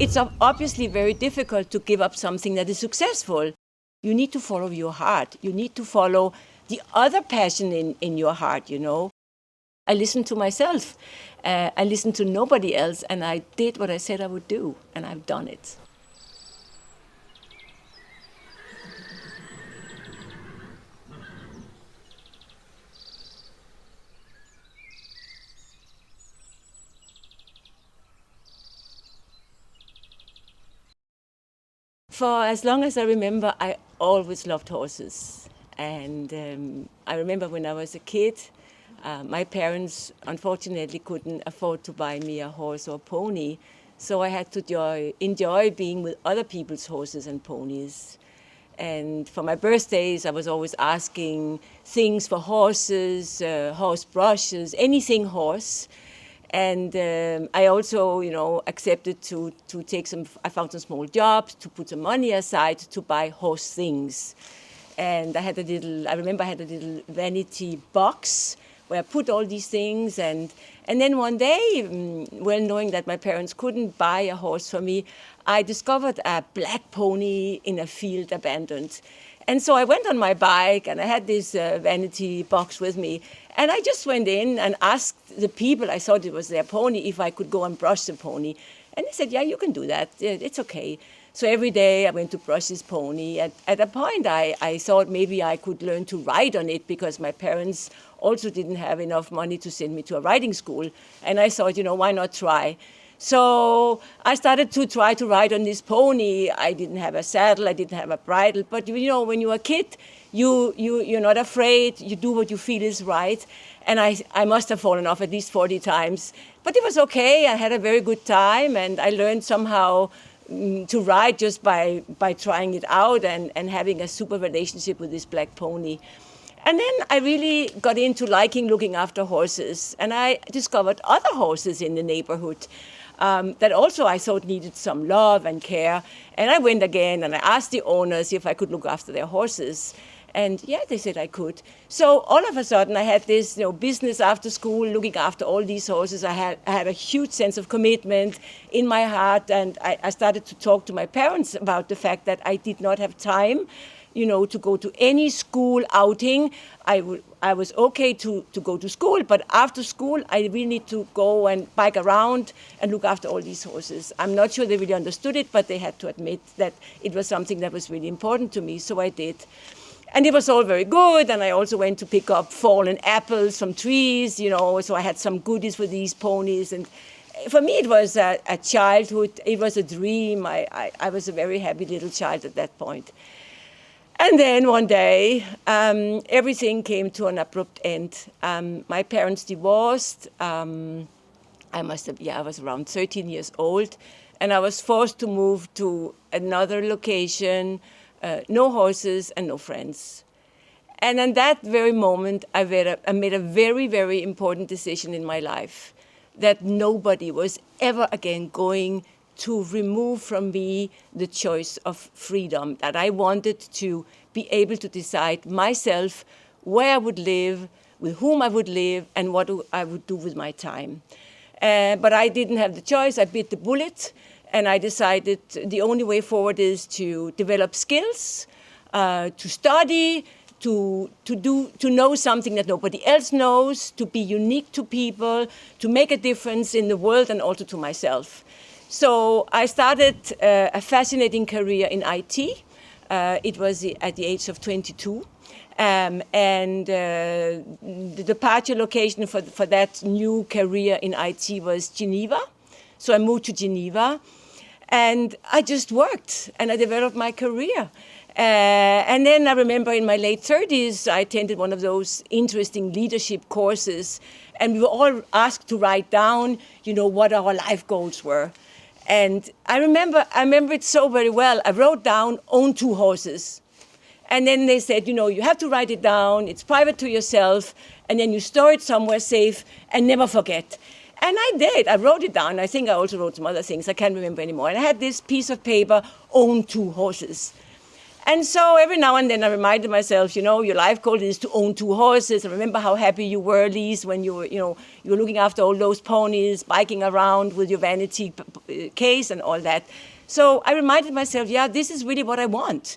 it's obviously very difficult to give up something that is successful. You need to follow your heart. You need to follow the other passion in your heart, you know. I listened to myself. I listened to nobody else, and I did what I said I would do, and I've done it. For as long as I remember, I always loved horses. And I remember when I was a kid, my parents unfortunately couldn't afford to buy me a horse or pony. So I had to enjoy being with other people's horses and ponies. And for my birthdays, I was always asking things for horses, horse brushes, anything horse. And I also, accepted to take I found some small jobs, to put some money aside to buy horse things. And I remember I had a little vanity box where I put all these things. And then one day, well knowing that my parents couldn't buy a horse for me, I discovered a black pony in a field abandoned. And so I went on my bike and I had this vanity box with me. And I just went in and asked the people, I thought it was their pony, if I could go and brush the pony. And they said, yeah, you can do that. It's okay. So every day I went to brush this pony. At a point, I thought maybe I could learn to ride on it because my parents also didn't have enough money to send me to a riding school. And I thought, why not try? So I started to try to ride on this pony. I didn't have a saddle, I didn't have a bridle, but when you're a kid, you're not afraid, you do what you feel is right. And I must have fallen off at least 40 times, but it was okay. I had a very good time, and I learned somehow to ride just by trying it out and having a super relationship with this black pony. And then I really got into liking looking after horses, and I discovered other horses in the neighborhood that also I thought needed some love and care. And I went again and I asked the owners if I could look after their horses. And yeah, they said I could. So all of a sudden I had this business after school, looking after all these horses. I had a huge sense of commitment in my heart. And I started to talk to my parents about the fact that I did not have time to go to any school outing. I was okay to go to school, but after school, I really need to go and bike around and look after all these horses. I'm not sure they really understood it, but they had to admit that it was something that was really important to me, so I did. And it was all very good, and I also went to pick up fallen apples from trees, so I had some goodies for these ponies. And for me, it was a childhood, it was a dream. I was a very happy little child at that point. And then one day, everything came to an abrupt end. My parents divorced. I was around 13 years old, and I was forced to move to another location, no horses and no friends. And in that very moment, I made a very, very important decision in my life, that nobody was ever again going to remove from me the choice of freedom, that I wanted to be able to decide myself where I would live, with whom I would live, and what I would do with my time. But I didn't have the choice. I bit the bullet, and I decided the only way forward is to develop skills, to study, to know something that nobody else knows, to be unique to people, to make a difference in the world and also to myself. So I started a fascinating career in IT. It was at the age of 22. And the departure location for that new career in IT was Geneva. So I moved to Geneva. And I just worked, and I developed my career. And then I remember in my late 30s, I attended one of those interesting leadership courses. And we were all asked to write down, what our life goals were. And I remember it so very well. I wrote down, own 2 horses. And then they said, you have to write it down. It's private to yourself. And then you store it somewhere safe and never forget. And I did. I wrote it down. I think I also wrote some other things. I can't remember anymore. And I had this piece of paper, own 2 horses. And so every now and then I reminded myself, your life goal is to own 2 horses. I remember how happy you were, Lise, when you were looking after all those ponies, biking around with your vanity case and all that. So I reminded myself, this is really what I want.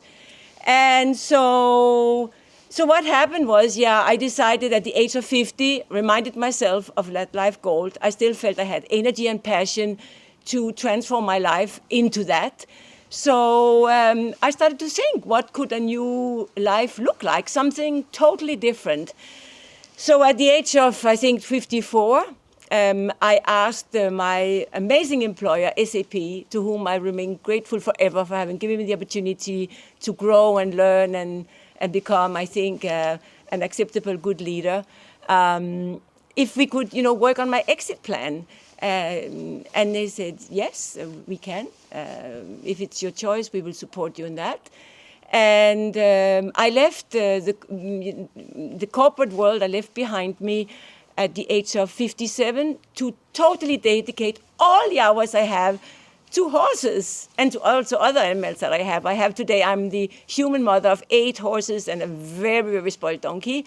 And so what happened was, I decided at the age of 50, reminded myself of that life goal. I still felt I had energy and passion to transform my life into that. So I started to think, what could a new life look like? Something totally different. So at the age of, I think, 54, I asked my amazing employer, SAP, to whom I remain grateful forever for having given me the opportunity to grow and learn and become, I think, an acceptable, good leader, if we could, work on my exit plan. And they said, yes, we can. If it's your choice, we will support you in that. And I left the corporate world, I left behind me at the age of 57 to totally dedicate all the hours I have to horses and to also other animals that I have. I have today, I'm the human mother of 8 horses and a very, very spoiled donkey.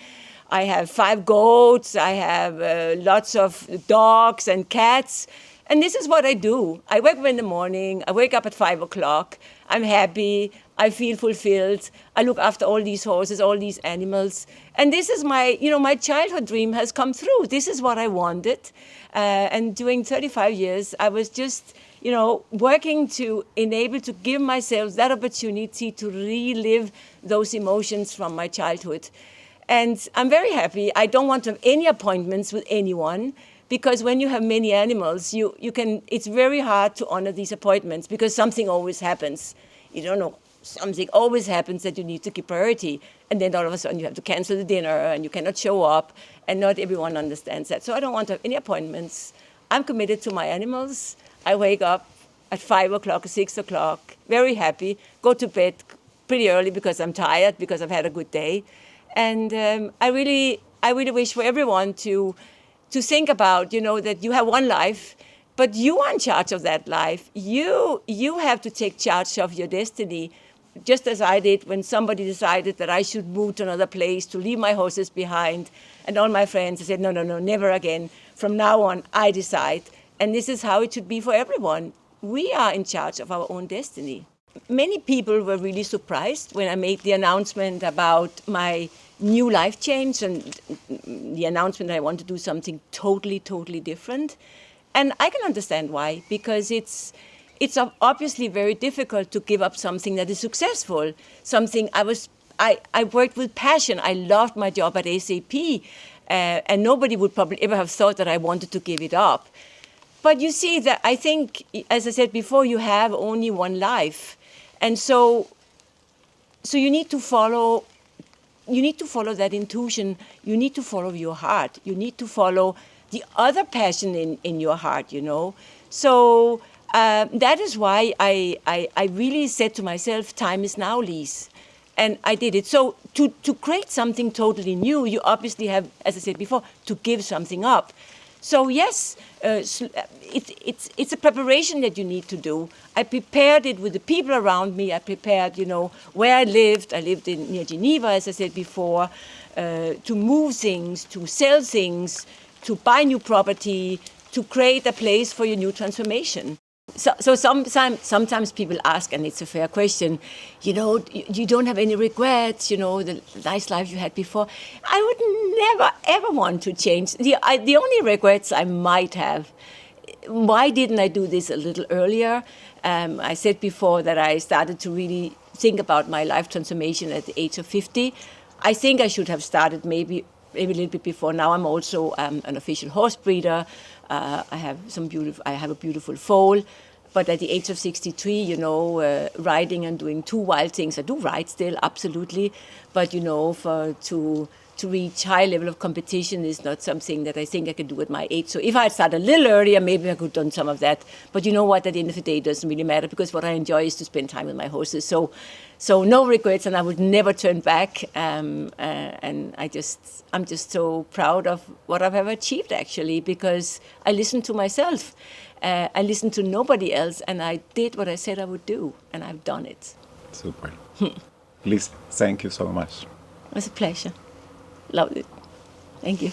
I have 5 goats, I have lots of dogs and cats. And this is what I do. I wake up in the morning, I wake up at 5 o'clock, I'm happy, I feel fulfilled, I look after all these horses, all these animals. And this is my childhood dream has come through. This is what I wanted. And during 35 years, I was just, working to enable to give myself that opportunity to relive those emotions from my childhood. And I'm very happy. I don't want to have any appointments with anyone, because when you have many animals, it's very hard to honor these appointments because something always happens. You don't know, something always happens that you need to give priority. And then all of a sudden you have to cancel the dinner and you cannot show up, and not everyone understands that. So I don't want to have any appointments. I'm committed to my animals. I wake up at 5 o'clock, 6 o'clock, very happy, go to bed pretty early because I'm tired, because I've had a good day. And I really wish for everyone to think about, that you have one life, but you are in charge of that life. You have to take charge of your destiny, just as I did when somebody decided that I should move to another place, to leave my horses behind. And all my friends, I said, no, never again. From now on, I decide. And this is how it should be for everyone. We are in charge of our own destiny. Many people were really surprised when I made the announcement about my new life change and the announcement that I want to do something totally, totally different. And I can understand why, because it's obviously very difficult to give up something that is successful, something I worked with passion. I loved my job at SAP, and nobody would probably ever have thought that I wanted to give it up. But you see that I think, as I said before, you have only one life. And so you need to follow that intuition. You need to follow your heart. You need to follow the other passion in your heart, So that is why I really said to myself, time is now, Lise. And I did it. So to create something totally new, you obviously have, as I said before, to give something up. So yes, it's a preparation that you need to do. I prepared it with the people around me. I prepared, where I lived. I lived near Geneva, as I said before, to move things, to sell things, to buy new property, to create a place for your new transformation. So sometimes people ask, and it's a fair question, you don't have any regrets, the nice life you had before. I would never, ever want to change. The only regrets I might have, why didn't I do this a little earlier? I said before that I started to really think about my life transformation at the age of 50. I think I should have started maybe a little bit before. Now I'm also an official horse breeder. I have a beautiful foal. But at the age of 63, riding and doing 2 wild things. I do ride still, absolutely. But, to reach high level of competition is not something that I think I can do at my age. So if I had started a little earlier, maybe I could have done some of that. But you know what? At the end of the day, it doesn't really matter, because what I enjoy is to spend time with my horses. So no regrets, and I would never turn back. And I'm just so proud of what I've ever achieved, actually, because I listened to myself. I listened to nobody else, and I did what I said I would do, and I've done it. Super. Liz, thank you so much. It was a pleasure. Loved it. Thank you.